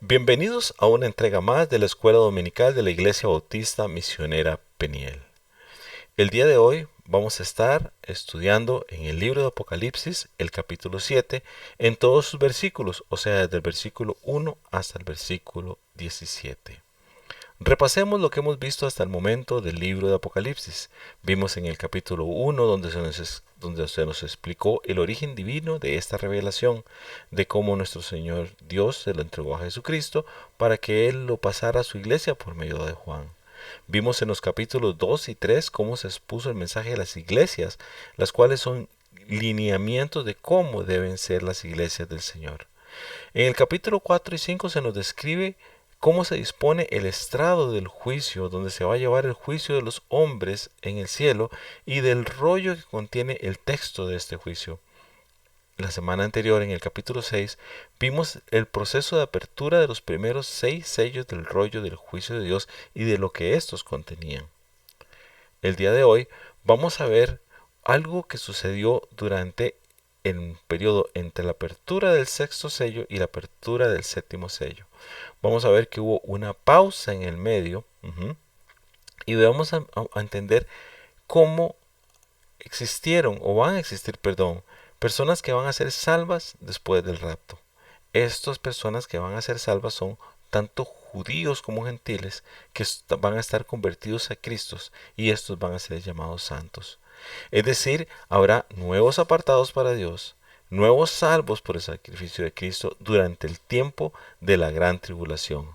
Bienvenidos a una entrega más de la Escuela Dominical de la Iglesia Bautista Misionera Peniel. El día de hoy vamos a estar estudiando en el libro de Apocalipsis, el capítulo 7, en todos sus versículos, o sea, desde el versículo 1 hasta el versículo 17. Repasemos lo que hemos visto hasta el momento del libro de Apocalipsis. Vimos en el capítulo 1 donde se nos explicó el origen divino de esta revelación, de cómo nuestro Señor Dios se lo entregó a Jesucristo para que Él lo pasara a su iglesia por medio de Juan. Vimos en los capítulos 2 y 3 cómo se expuso el mensaje de las iglesias, las cuales son lineamientos de cómo deben ser las iglesias del Señor. En el capítulo 4 y 5 se nos describe cómo se dispone el estrado del juicio, donde se va a llevar el juicio de los hombres en el cielo y del rollo que contiene el texto de este juicio. La semana anterior, en el capítulo 6, vimos el proceso de apertura de los primeros 6 sellos del rollo del juicio de Dios y de lo que estos contenían. El día de hoy vamos a ver algo que sucedió durante el periodo entre la apertura del sexto sello y la apertura del séptimo sello. Vamos a ver que hubo una pausa en el medio y vamos a entender cómo existieron o van a existir, personas que van a ser salvas después del rapto. Estas personas que van a ser salvas son tanto judíos como gentiles que van a estar convertidos a Cristo y estos van a ser llamados santos. Es decir, habrá nuevos apartados para Dios, nuevos salvos por el sacrificio de Cristo durante el tiempo de la gran tribulación.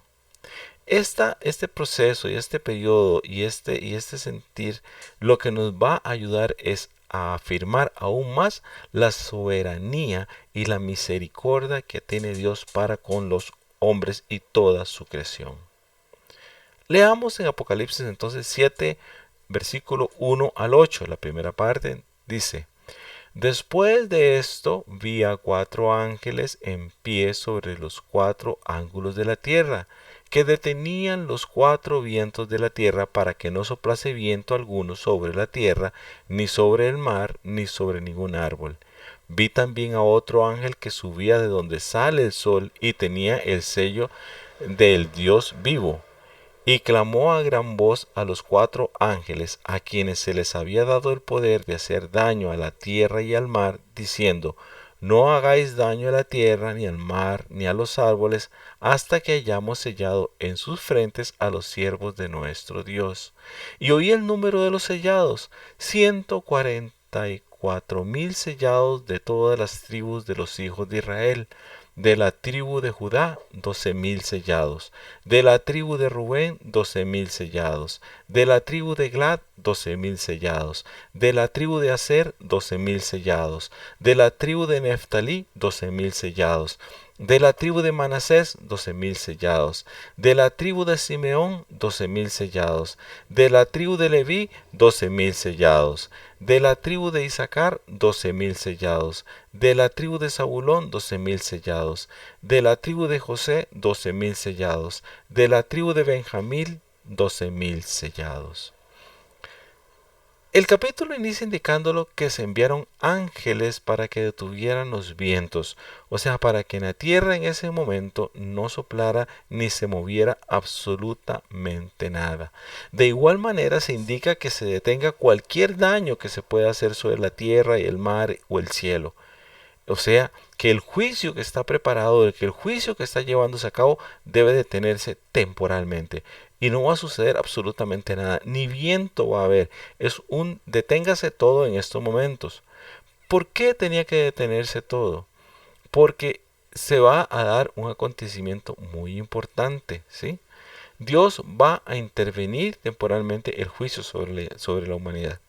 Este proceso y este periodo y este sentir lo que nos va a ayudar es a afirmar aún más la soberanía y la misericordia que tiene Dios para con los hombres y toda su creación. Leamos en Apocalipsis entonces 7, versículo 1 al 8. La primera parte dice: Después de esto vi a 4 ángeles en pie sobre los 4 ángulos de la tierra, que detenían los 4 vientos de la tierra para que no soplase viento alguno sobre la tierra, ni sobre el mar, ni sobre ningún árbol. Vi también a otro ángel que subía de donde sale el sol y tenía el sello del Dios vivo. Y clamó a gran voz a los 4 ángeles, a quienes se les había dado el poder de hacer daño a la tierra y al mar, diciendo: No hagáis daño a la tierra, ni al mar, ni a los árboles, hasta que hayamos sellado en sus frentes a los siervos de nuestro Dios. Y oí el número de los sellados: 144,000 sellados de todas las tribus de los hijos de Israel. De la tribu de Judá, 12,000 sellados. De la tribu de Rubén, 12,000 sellados. De la tribu de Gad, 12,000 sellados. De la tribu de Aser, 12,000 sellados. De la tribu de Neftalí, 12,000 sellados. De la tribu de Manasés, 12,000 sellados. De la tribu de Simeón, 12,000 sellados. De la tribu de Leví, 12,000 sellados. De la tribu de Isaacar, 12,000 sellados. De la tribu de Zabulón, 12,000 sellados. De la tribu de José, 12,000 sellados. De la tribu de Benjamín, 12,000 sellados. El capítulo inicia indicándolo que se enviaron ángeles para que detuvieran los vientos, o sea, para que en la tierra en ese momento no soplara ni se moviera absolutamente nada. De igual manera se indica que se detenga cualquier daño que se pueda hacer sobre la tierra y el mar o el cielo. O sea, que el juicio que está preparado, que el juicio que está llevándose a cabo debe detenerse temporalmente. Y no va a suceder absolutamente nada, ni viento va a haber. Es un deténgase todo en estos momentos. ¿Por qué tenía que detenerse todo? Porque se va a dar un acontecimiento muy importante, ¿sí? Dios va a intervenir temporalmente el juicio sobre la humanidad.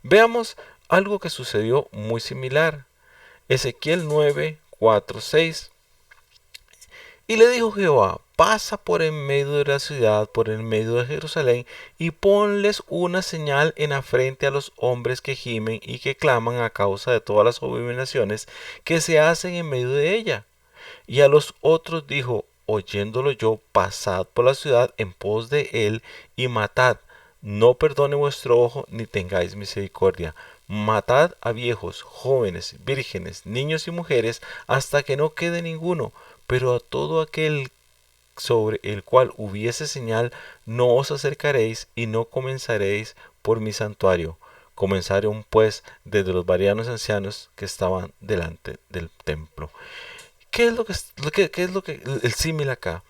Veamos algo que sucedió muy similar. Ezequiel 9, 4, 6. Y le dijo Jehová: pasa por en medio de la ciudad, por en medio de Jerusalén, y ponles una señal en la frente a los hombres que gimen y que claman a causa de todas las abominaciones que se hacen en medio de ella. Y a los otros dijo: oyéndolo yo, pasad por la ciudad en pos de él y matad. No perdone vuestro ojo, ni tengáis misericordia. Matad a viejos, jóvenes, vírgenes, niños y mujeres, hasta que no quede ninguno. pero a todo aquel sobre el cual hubiese señal, no os acercaréis y no comenzaréis por mi santuario. Comenzaron pues desde los varianos ancianos que estaban delante del templo. ¿Qué es lo que el símil acá?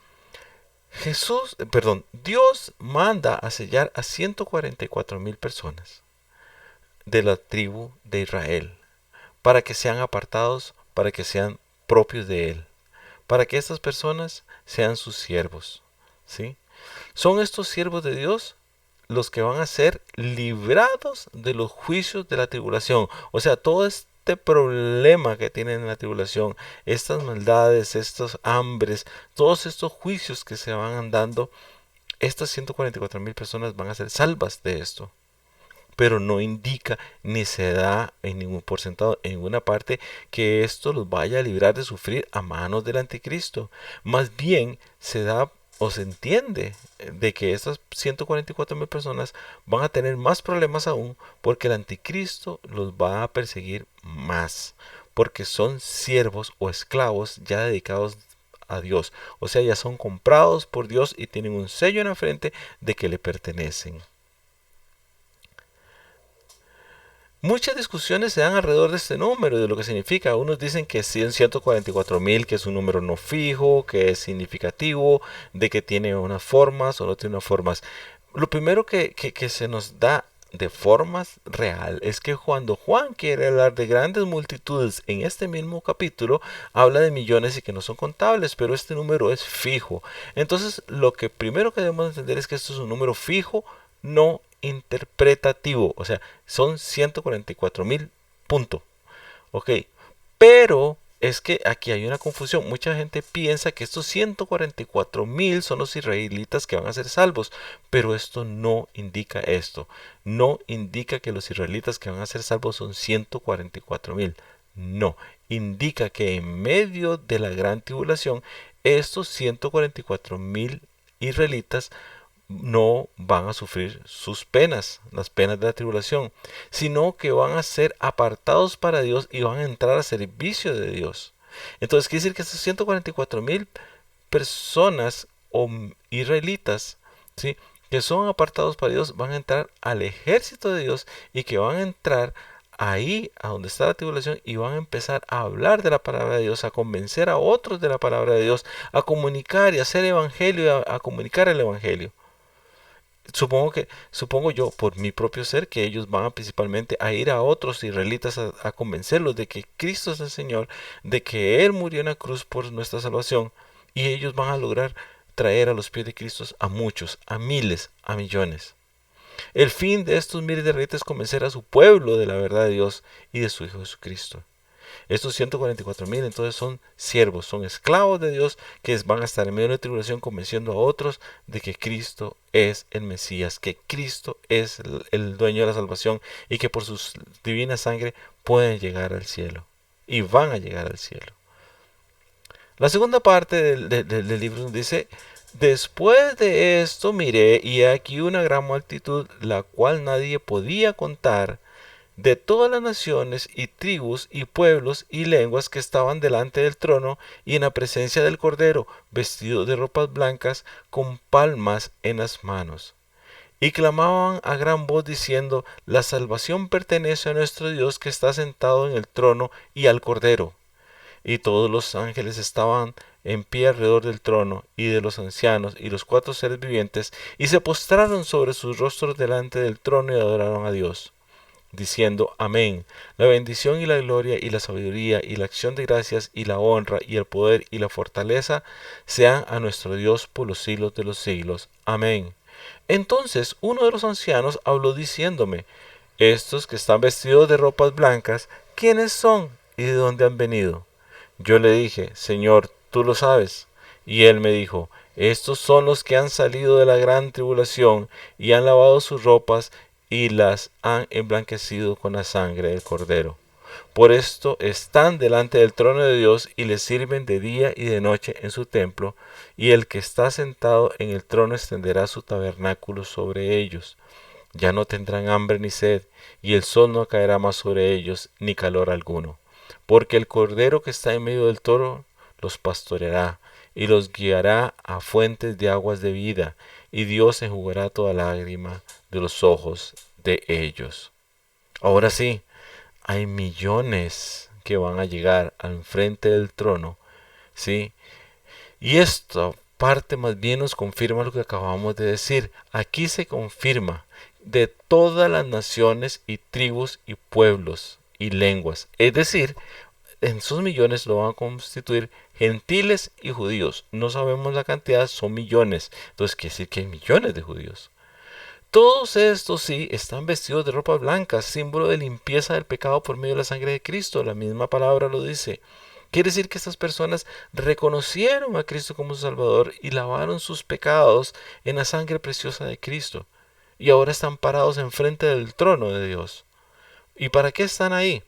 Dios manda a sellar a 144,000 personas de la tribu de Israel para que sean apartados, para que sean propios de Él, para que estas personas sean sus siervos, ¿sí? Son estos siervos de Dios los que van a ser librados de los juicios de la tribulación. O sea, todo este problema que tienen en la tribulación, estas maldades, estos hambres, todos estos juicios que se van dando, estas 144,000 personas van a ser salvas de esto. Pero no indica ni se da en ningún por sentado, en ninguna parte, que esto los vaya a librar de sufrir a manos del anticristo. Más bien se da o se entiende de que estas 144,000 personas van a tener más problemas aún, porque el anticristo los va a perseguir más, porque son siervos o esclavos ya dedicados a Dios. O sea, ya son comprados por Dios y tienen un sello en la frente de que le pertenecen. Muchas discusiones se dan alrededor de este número y de lo que significa. Unos dicen que sí, 144,000, que es un número no fijo, que es significativo, de que tiene unas formas o no tiene unas formas. Lo primero que se nos da de formas real es que cuando Juan quiere hablar de grandes multitudes en este mismo capítulo, habla de millones y que no son contables, pero este número es fijo. Entonces, lo que primero que debemos entender es que esto es un número fijo, no interpretativo. O sea, son 144,000, punto. Ok, pero es que aquí hay una confusión. Mucha gente piensa que estos 144,000 son los israelitas que van a ser salvos, pero esto no indica esto. No indica que los israelitas que van a ser salvos son 144,000. No, indica que en medio de la gran tribulación, estos 144,000 israelitas no van a sufrir sus penas, las penas de la tribulación, sino que van a ser apartados para Dios y van a entrar a servicio de Dios. Entonces quiere decir que estos 144,000 personas o israelitas, ¿sí?, que son apartados para Dios, van a entrar al ejército de Dios y que van a entrar ahí a donde está la tribulación y van a empezar a hablar de la palabra de Dios, a convencer a otros de la palabra de Dios, a comunicar y hacer evangelio, a comunicar el evangelio. Supongo yo, por mi propio ser, que ellos van principalmente a ir a otros israelitas a convencerlos de que Cristo es el Señor, de que Él murió en la cruz por nuestra salvación, y ellos van a lograr traer a los pies de Cristo a muchos, a miles, a millones. El fin de estos miles de israelitas es convencer a su pueblo de la verdad de Dios y de su Hijo Jesucristo. Estos 144,000 entonces son siervos, son esclavos de Dios que van a estar en medio de la tribulación convenciendo a otros de que Cristo es el Mesías, que Cristo es el dueño de la salvación y que por su divina sangre pueden llegar al cielo y van a llegar al cielo. La segunda parte del libro nos dice: después de esto miré y aquí una gran multitud, la cual nadie podía contar, de todas las naciones y tribus y pueblos y lenguas que estaban delante del trono y en la presencia del Cordero, vestidos de ropas blancas, con palmas en las manos. Y clamaban a gran voz diciendo: la salvación pertenece a nuestro Dios que está sentado en el trono y al Cordero. Y todos los ángeles estaban en pie alrededor del trono y de los ancianos y los 4 seres vivientes, y se postraron sobre sus rostros delante del trono y adoraron a Dios, diciendo: amén. La bendición y la gloria y la sabiduría y la acción de gracias y la honra y el poder y la fortaleza sean a nuestro Dios por los siglos de los siglos. Amén. Entonces uno de los ancianos habló diciéndome: estos que están vestidos de ropas blancas, ¿quiénes son y de dónde han venido? Yo le dije: Señor, tú lo sabes. Y él me dijo: estos son los que han salido de la gran tribulación y han lavado sus ropas y las han emblanquecido con la sangre del Cordero. Por esto están delante del trono de Dios y le sirven de día y de noche en su templo, y el que está sentado en el trono extenderá su tabernáculo sobre ellos. Ya no tendrán hambre ni sed, y el sol no caerá más sobre ellos, ni calor alguno, porque el Cordero que está en medio del trono los pastoreará y los guiará a fuentes de aguas de vida, y Dios enjugará toda lágrima de los ojos de ellos. Ahora sí, hay millones que van a llegar al frente del trono, ¿sí? Y esta parte más bien nos confirma lo que acabamos de decir. Aquí se confirma de todas las naciones y tribus y pueblos y lenguas. Es decir, en esos millones lo van a constituir gentiles y judíos. No sabemos la cantidad, son millones. Entonces quiere decir que hay millones de judíos. Todos estos sí están vestidos de ropa blanca, símbolo de limpieza del pecado por medio de la sangre de Cristo. La misma palabra lo dice. Quiere decir que estas personas reconocieron a Cristo como su Salvador y lavaron sus pecados en la sangre preciosa de Cristo. Y ahora están parados enfrente del trono de Dios. ¿Y para qué están ahí?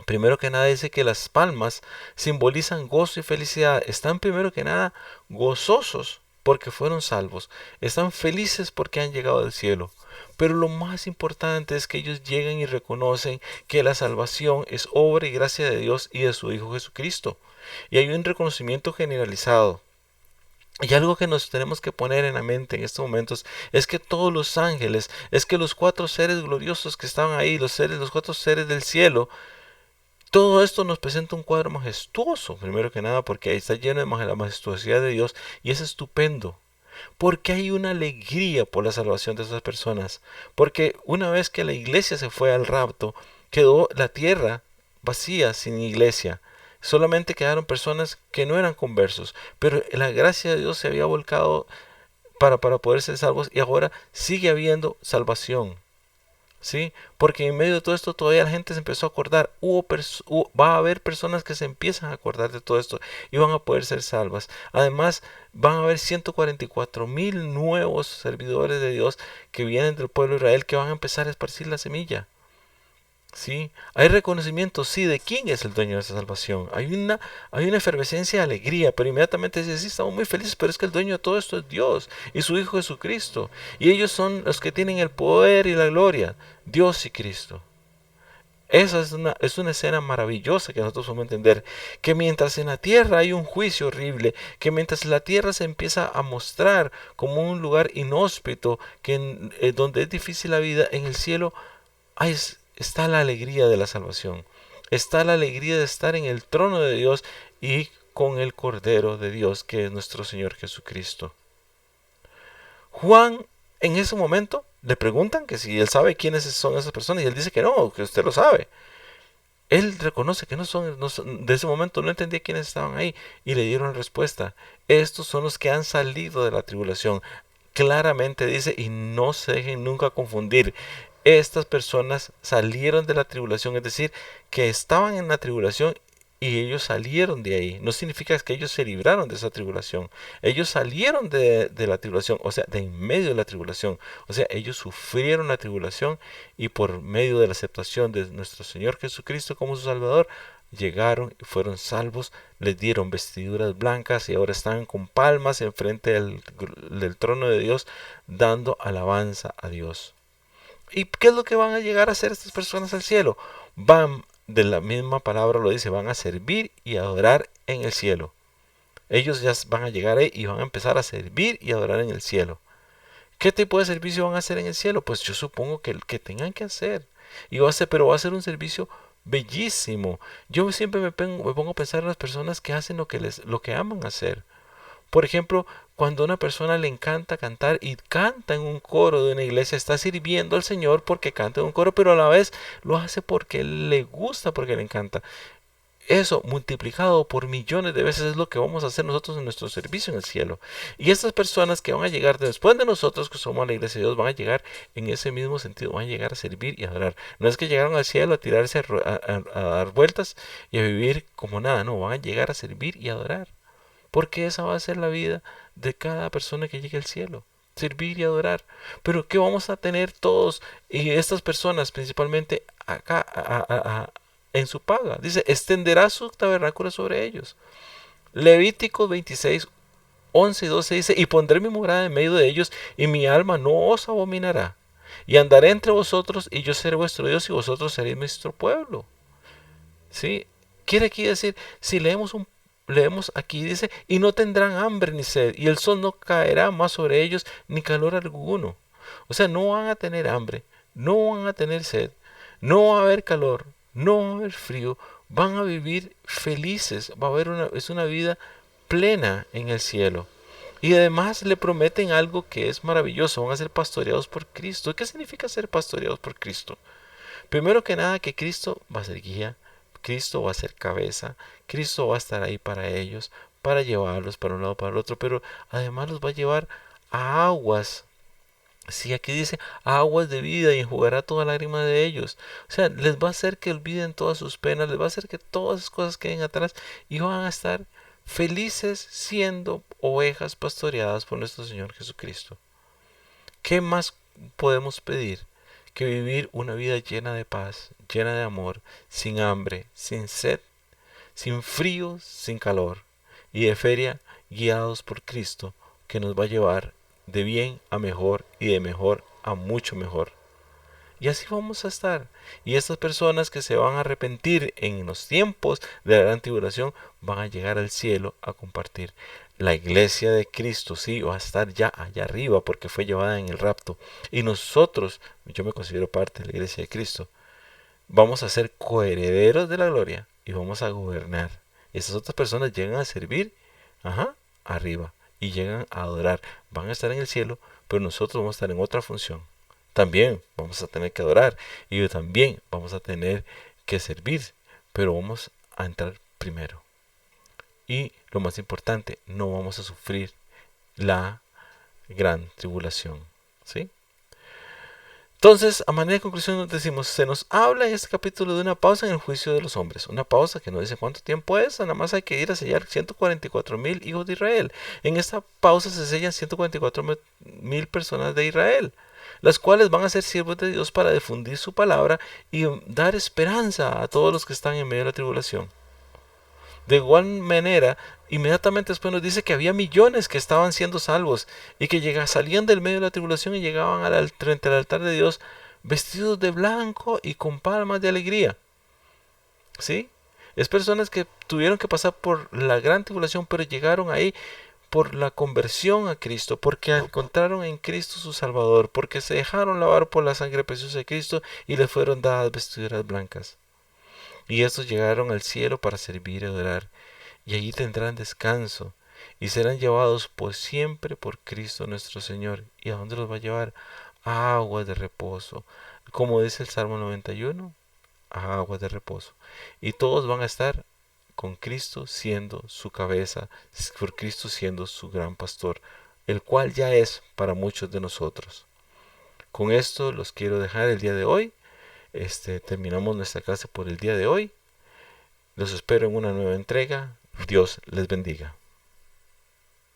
Primero que nada dice que las palmas simbolizan gozo y felicidad. Están primero que nada gozosos porque fueron salvos. Están felices porque han llegado al cielo. Pero lo más importante es que ellos llegan y reconocen que la salvación es obra y gracia de Dios y de su Hijo Jesucristo. Y hay un reconocimiento generalizado. Y algo que nos tenemos que poner en la mente en estos momentos es que todos los ángeles, es que los cuatro seres gloriosos que estaban ahí, los cuatro seres del cielo, todo esto nos presenta un cuadro majestuoso, primero que nada, porque está lleno de la majestuosidad de Dios y es estupendo. Porque hay una alegría por la salvación de esas personas. Porque una vez que la iglesia se fue al rapto, quedó la tierra vacía, sin iglesia. Solamente quedaron personas que no eran conversos. Pero la gracia de Dios se había volcado para poder ser salvos y ahora sigue habiendo salvación. ¿Sí? Porque en medio de todo esto todavía la gente se empezó a acordar. Va a haber personas que se empiezan a acordar de todo esto y van a poder ser salvas. Además, van a haber 144,000 nuevos servidores de Dios que vienen del pueblo de Israel que van a empezar a esparcir la semilla. ¿Sí? Hay reconocimiento, sí, de quién es el dueño de esa salvación. Hay una efervescencia de alegría, pero inmediatamente dice, sí, estamos muy felices, pero es que el dueño de todo esto es Dios y su Hijo Jesucristo. Y ellos son los que tienen el poder y la gloria, Dios y Cristo. Esa es una escena maravillosa que nosotros podemos entender, que mientras en la tierra hay un juicio horrible, que mientras la tierra se empieza a mostrar como un lugar inhóspito, donde es difícil la vida, en el cielo está la alegría de la salvación, está la alegría de estar en el trono de Dios y con el Cordero de Dios, que es nuestro Señor Jesucristo. Juan, en ese momento, le preguntan que si él sabe quiénes son esas personas y él dice que no, que usted lo sabe. Él reconoce que de ese momento no entendía quiénes estaban ahí y le dieron respuesta. Estos son los que han salido de la tribulación. Claramente dice, y no se dejen nunca confundir. Estas personas salieron de la tribulación, es decir, que estaban en la tribulación y ellos salieron de ahí. No significa que ellos se libraron de esa tribulación. Ellos salieron de la tribulación, o sea, de en medio de la tribulación. O sea, ellos sufrieron la tribulación y por medio de la aceptación de nuestro Señor Jesucristo como su Salvador, llegaron y fueron salvos, les dieron vestiduras blancas y ahora están con palmas enfrente del trono de Dios, dando alabanza a Dios. ¿Y qué es lo que van a llegar a hacer estas personas al cielo? De la misma palabra lo dice, van a servir y adorar en el cielo. Ellos ya van a llegar ahí y van a empezar a servir y adorar en el cielo. ¿Qué tipo de servicio van a hacer en el cielo? Pues yo supongo que el que tengan que hacer. Pero va a ser un servicio bellísimo. Yo siempre me pongo a pensar en las personas que hacen lo que aman hacer. Por ejemplo, cuando a una persona le encanta cantar y canta en un coro de una iglesia, está sirviendo al Señor porque canta en un coro, pero a la vez lo hace porque le gusta, porque le encanta. Eso multiplicado por millones de veces es lo que vamos a hacer nosotros en nuestro servicio en el cielo. Y estas personas que van a llegar después de nosotros, que somos la iglesia de Dios, van a llegar en ese mismo sentido, van a llegar a servir y a adorar. No es que llegaron al cielo a tirarse a dar vueltas y a vivir como nada, no, van a llegar a servir y a adorar. Porque esa va a ser la vida de cada persona que llegue al cielo. Servir y adorar. Pero ¿qué vamos a tener todos y estas personas principalmente acá en su paga? Dice, extenderá su tabernáculo sobre ellos. Levítico 26, 11 y 12 dice, y pondré mi morada en medio de ellos y mi alma no os abominará. Y andaré entre vosotros y yo seré vuestro Dios y vosotros seréis nuestro pueblo. ¿Sí? Quiere aquí decir, si leemos leemos aquí, dice, y no tendrán hambre ni sed, y el sol no caerá más sobre ellos, ni calor alguno. O sea, no van a tener hambre, no van a tener sed, no va a haber calor, no va a haber frío, van a vivir felices, va a haber es una vida plena en el cielo. Y además le prometen algo que es maravilloso, van a ser pastoreados por Cristo. ¿Qué significa ser pastoreados por Cristo? Primero que nada, que Cristo va a ser guía, Cristo va a ser cabeza, Cristo va a estar ahí para ellos, para llevarlos para un lado, para el otro, pero además los va a llevar a aguas. Sí, aquí dice aguas de vida y enjugará toda lágrima de ellos. O sea, les va a hacer que olviden todas sus penas, les va a hacer que todas esas cosas queden atrás y van a estar felices siendo ovejas pastoreadas por nuestro Señor Jesucristo. ¿Qué más podemos pedir que vivir una vida llena de paz, llena de amor, sin hambre, sin sed, sin frío, sin calor, y de feria guiados por Cristo, que nos va a llevar de bien a mejor y de mejor a mucho mejor? Y así vamos a estar. Y estas personas que se van a arrepentir en los tiempos de la gran tribulación van a llegar al cielo a compartir. La iglesia de Cristo sí va a estar ya allá arriba porque fue llevada en el rapto. Y nosotros, yo me considero parte de la iglesia de Cristo, vamos a ser coherederos de la gloria y vamos a gobernar. Y esas otras personas llegan a servir, ajá, arriba. Y llegan a adorar. Van a estar en el cielo, pero nosotros vamos a estar en otra función. También vamos a tener que adorar y también vamos a tener que servir, pero vamos a entrar primero. Y lo más importante, no vamos a sufrir la gran tribulación, ¿sí? Entonces, a manera de conclusión nos decimos, se nos habla en este capítulo de una pausa en el juicio de los hombres. Una pausa que no dice cuánto tiempo es, nada más hay que ir a sellar 144,000 hijos de Israel. En esta pausa se sellan 144,000 personas de Israel, las cuales van a ser siervos de Dios para difundir su palabra y dar esperanza a todos los que están en medio de la tribulación. De igual manera, inmediatamente después nos dice que había millones que estaban siendo salvos y que salían del medio de la tribulación y llegaban frente al altar de Dios vestidos de blanco y con palmas de alegría. ¿Sí? Es personas que tuvieron que pasar por la gran tribulación, pero llegaron ahí por la conversión a Cristo, porque encontraron en Cristo su Salvador, porque se dejaron lavar por la sangre preciosa de Cristo y les fueron dadas vestiduras blancas. Y estos llegaron al cielo para servir y adorar, y allí tendrán descanso, y serán llevados por siempre por Cristo nuestro Señor. ¿Y a dónde los va a llevar? A aguas de reposo. Como dice el Salmo 91, a aguas de reposo. Y todos van a estar con Cristo siendo su cabeza, por Cristo siendo su gran pastor, el cual ya es para muchos de nosotros. Con esto los quiero dejar el día de hoy. Terminamos nuestra clase por el día de hoy. Los espero en una nueva entrega. Dios les bendiga.